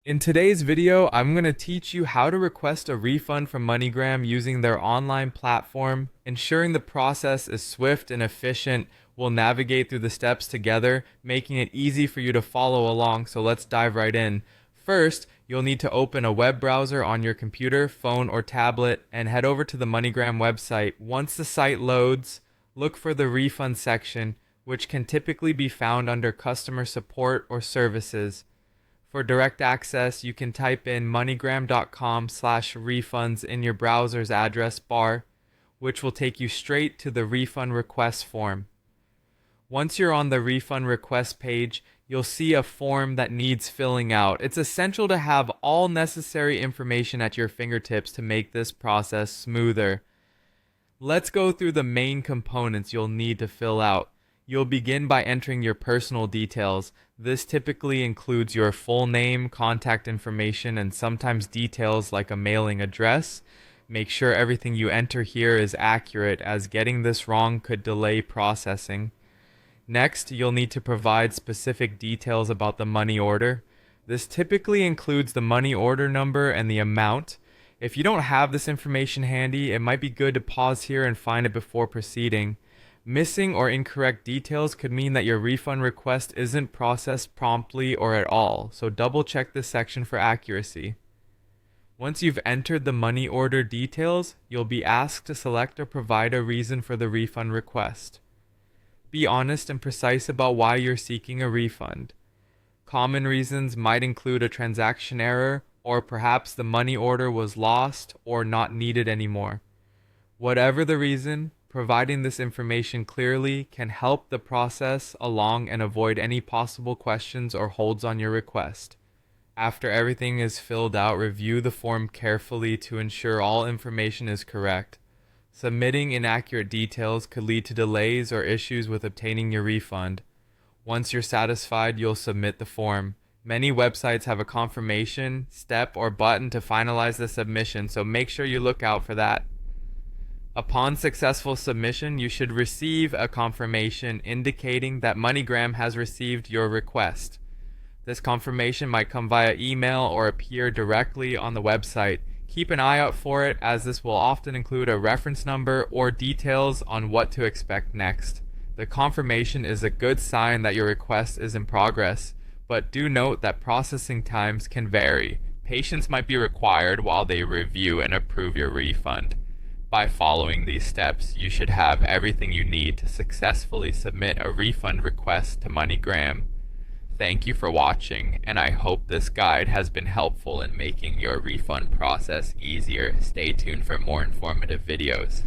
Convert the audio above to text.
In today's video, I'm going to teach you how to request a refund from MoneyGram using their online platform. Ensuring the process is swift and efficient. We'll navigate through the steps together, making it easy for you to follow along. So let's dive right in. First, you'll need to open a web browser on your computer, phone, or tablet and head over to the MoneyGram website. Once the site loads, look for the refund section, which can typically be found under customer support or services. For direct access, you can type in moneygram.com/refunds in your browser's address bar, which will take you straight to the refund request form. Once you're on the refund request page, you'll see a form that needs filling out. It's essential to have all necessary information at your fingertips to make this process smoother. Let's go through the main components you'll need to fill out. You'll begin by entering your personal details. This typically includes your full name, contact information, and sometimes details like a mailing address. Make sure everything you enter here is accurate, as getting this wrong could delay processing. Next, you'll need to provide specific details about the money order. This typically includes the money order number and the amount. If you don't have this information handy, it might be good to pause here and find it before proceeding. Missing or incorrect details could mean that your refund request isn't processed promptly or at all, so double check this section for accuracy. Once you've entered the money order details, you'll be asked to select or provide a reason for the refund request. Be honest and precise about why you're seeking a refund. Common reasons might include a transaction error, or perhaps the money order was lost or not needed anymore. Whatever the reason, providing this information clearly can help the process along and avoid any possible questions or holds on your request. After everything is filled out, review the form carefully to ensure all information is correct. Submitting inaccurate details could lead to delays or issues with obtaining your refund. Once you're satisfied, you'll submit the form. Many websites have a confirmation step or button to finalize the submission, so make sure you look out for that. Upon successful submission, you should receive a confirmation indicating that MoneyGram has received your request. This confirmation might come via email or appear directly on the website. Keep an eye out for it, as this will often include a reference number or details on what to expect next. The confirmation is a good sign that your request is in progress, but do note that processing times can vary. Patience might be required while they review and approve your refund. By following these steps, you should have everything you need to successfully submit a refund request to MoneyGram. Thank you for watching, and I hope this guide has been helpful in making your refund process easier. Stay tuned for more informative videos.